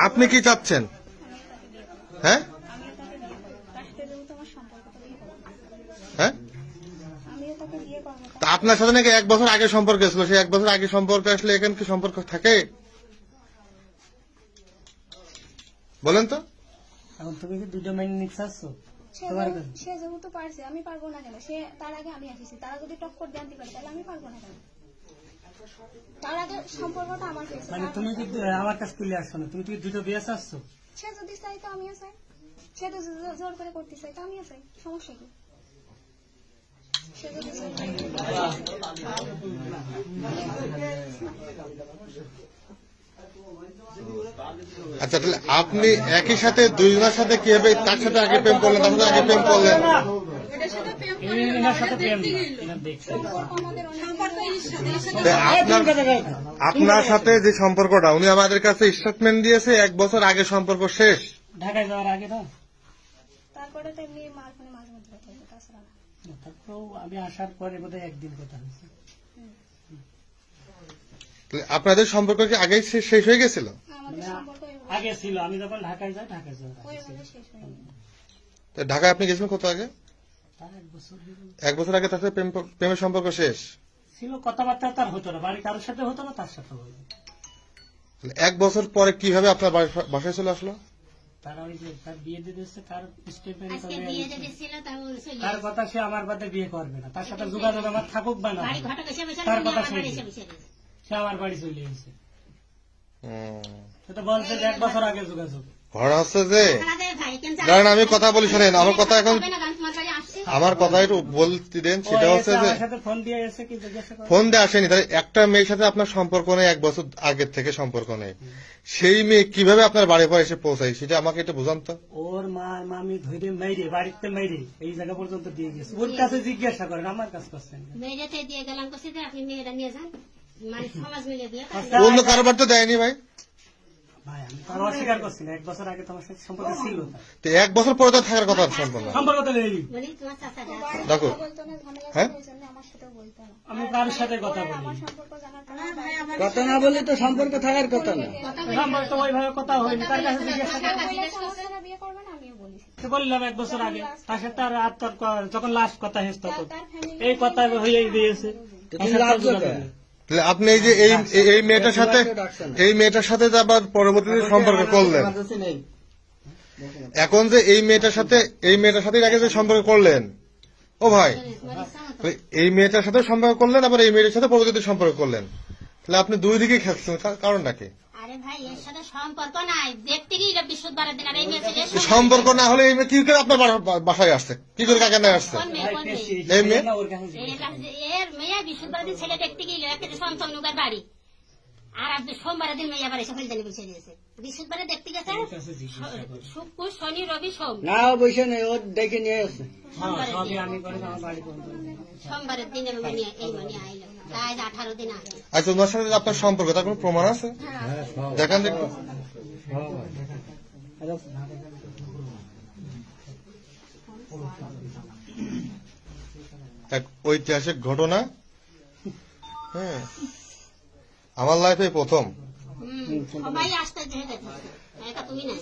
আপনি কি চাচ্ছেন? হ্যাঁ হ্যাঁ, তা আপনার সাথে নাকি 1 বছর আগে সম্পর্ক ছিল, সেই 1 বছর আগে সম্পর্ক আসলে এখানে কি সম্পর্ক থাকে? বলেন তো। এখন তুমি কি দুটো মেনে নিচ্ছ? সে যেহেতু পারছে আমি পারবো না কেন? সে তার আগে আমি আসিছি, তারা যদি টক্কর জানতে পারে তাহলে আমি পারবো না কেন? তার আগে সম্পর্কটা আমার হয়েছে। মানে তুমি কি আমার কাছে তুলে আসছো না? তুমি কি দুটো বিয়ে চাচ্ছ? সে যদি চাই তো আমিও চাই, সে তো জোর করে করতে চাই তো আমিও চাই, সমস্যা কি? সে যদি চাই আচ্ছা, তাহলে আপনি একই সাথে দুইজনের সাথে কিভাবে, তার সাথে আগে প্রেম করলেন, তার সাথে আগে প্রেম করলেন? আপনার সাথে যে সম্পর্কটা, উনি আমাদের কাছে স্টেটমেন্ট দিয়েছে 1 বছর আগে সম্পর্ক শেষ। ঢাকায় যাওয়ার আগে না? তারপরে তো এমনি মার ফোনে মাঝে মধ্যে কথা হতো, তাছাড়া না। তারপরেও আমি আসার পরে বোধহয় একদিন কথা হয়েছে। আপনাদের সম্পর্ক কি আগেই শেষ হয়ে গেছিল? আমাদের সম্পর্ক আগে ছিল, আমি যখন ঢাকায় যাই ঢাকায় যাই ওইভাবে শেষ হয়নি। ঢাকায় আপনি গেছিলেন কত আগে? তার 1 বছর 1 বছর আগে তার সাথে প্রেমের সম্পর্ক শেষ ছিল, কথাবার্তা তার হতো না, বাড়ি কারোর সাথে হতো না, তার সাথে হতো। 1 বছর পরে কিভাবে আপনার বাসায় চলে আসলো? তারা ওই যে তার বিয়ে দিয়ে দিচ্ছে, তার স্টেটমেন্ট তার কথা, সে আমার বাদে বিয়ে করবে না, তার সাথে যোগাযোগ আমার থাকুক বা না, তার কথা সে আমার বাড়ি চলে এসেছে। সেটা বলছে যে 1 বছর আগে যোগাযোগ। ঘটনা হচ্ছে যে, কারণ আমি কথা বলি, শোনেন আমার কথা, এখন আমার কথা একটু বলতে দেন। সেটা হচ্ছে যে ফোন দিয়ে এসে কি জিজ্ঞাসা করে, ফোন দিয়ে আসেনি, তাহলে একটা মেয়ের সাথে আপনার সম্পর্ক নেই, 1 বছর আগের থেকে সম্পর্ক নেই, সেই মেয়ে কিভাবে আপনার বাড়ি পর এসে পৌঁছায় সেটা আমাকে একটু বুঝান তো। ওর মা মামি ধরে মেরে বাড়িতে মেরে এই জায়গা পর্যন্ত দিয়ে গেছে। ওর কাছে জিজ্ঞাসা করেন, আমার কাছে করছেন। মেয়েটাতে দিয়ে গেলাম, কইছে যে আপনি মেয়েটা নিয়ে যান, মানে সমাজ মিলে দিয়ে। অন্য কারোবার তো দেয়নি ভাই। ভাই আমি তার অস্বীকার করছি না, 1 বছর আগে তোমার সাথে সম্পর্ক ছিল, তো 1 বছর পরে তো থাকার কথা সম্পর্ক সম্পর্ক তো নেই। বলি তোমার চাচা দেখো, বলতো না ঝামেলা হ্যাঁ? ছিল, ওই জন্য আমার সাথেও বলতো না। আমি কারোর সাথে কথা বলি, আমার সম্পর্ক জানার পর কথা না বললে তো সম্পর্ক থাকার কথা না। সম্পর্ক তো ওইভাবে কথা হয়নি, তার কাছে জিজ্ঞাসা করে সমস্যা বিয়ে করবে না, আমিও বলি। বললাম 1 বছর আগে, তার সাথে আর যখন লাস্ট কথা হয়েছে তখন এই কথা হয়েই দিয়েছে। আপনি এই যে এই মেয়েটার সাথে যে আবার পরবর্তীতে সম্পর্ক করলেন, এখন যে এই মেয়েটার সাথে আগে যে সম্পর্ক করলেন, ও ভাই, এই মেয়েটার সাথে সম্পর্ক করলেন, আবার এই মেয়েটার সাথে পরবর্তীতে সম্পর্ক করলেন, তাহলে আপনি দুই দিকে খেলছেন, কারণটা কি? আরে ভাই এর সাথে সম্পর্ক নাই, দেখতে গিয়ে বৃহস্পতিবারের দিন। আর এই মেয়ে সম্পর্ক না হলে এই মেয়ে কি করে আপনার বাসায় আসছে, কি করে কাকে নিয়ে আসছে? এই মেয়ে এর মেয়ে বৃহস্পতিবারের দিন ছেলে দেখতে গিয়ে একটা সন্তান নৌকার বাড়ি, আর আপনি সোমবারের দিন মেয়ে আবার এসে হলদানি বসে দিয়েছে। বৃহস্পতিবারে দেখতে গেছে, শুক্র শনি রবি সোম না বসে নেই, ও দেখে নিয়ে আসে। সোমবারের দিন এই মনে আইলো, তাই 18 দিন আগে। আচ্ছা, ওনার সাথে আপনার সম্পর্ক, তার কোনো প্রমাণ আছে? দেখান দেখুন। এক ঐতিহাসিক ঘটনা, হ্যাঁ, আমার লাইফে প্রথম। সবাই আসতে তুমি না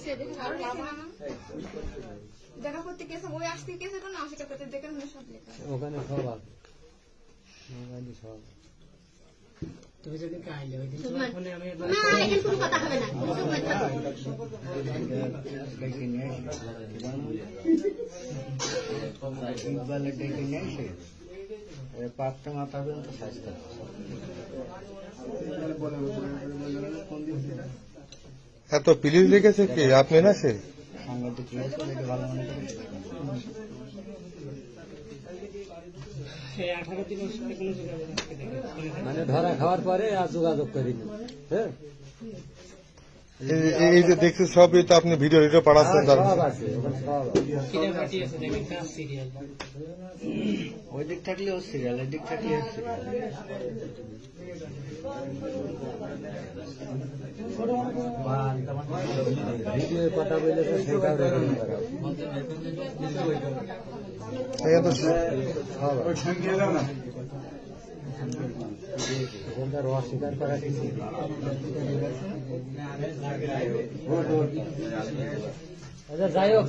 দেখা করতে গেছে, ওই আসতে গেছে তো না, অস্বীকার করতে দেখে সব লেখা ওখানে সব আছে। তুমি যদি কাইলে ওই দিন ফোনে আমি না, এখানে কোনো কথা হবে না। ডেকে নিয়ে এসে পাঁচটা মাথা পর্যন্ত স্বাস্থ্য এত প্লিজ লিখেছে কি আপনি না? সে সাংবাদিক ভালো মনে করে মানে ধরা খাওয়ার পরে আর যোগাযোগ করিনি। হ্যাঁ, এই যে দেখছি সবই তো আপনি ভিডিও পাঠাচ্ছেন, ওই দিক থাকলে ও সিরিয়াল, এই দিক থাকলে ভিডিও কথা বলেছে সেটাও রেকর্ডিং করা। ওখানকার অস্বীকার করা কিছু যাই হোক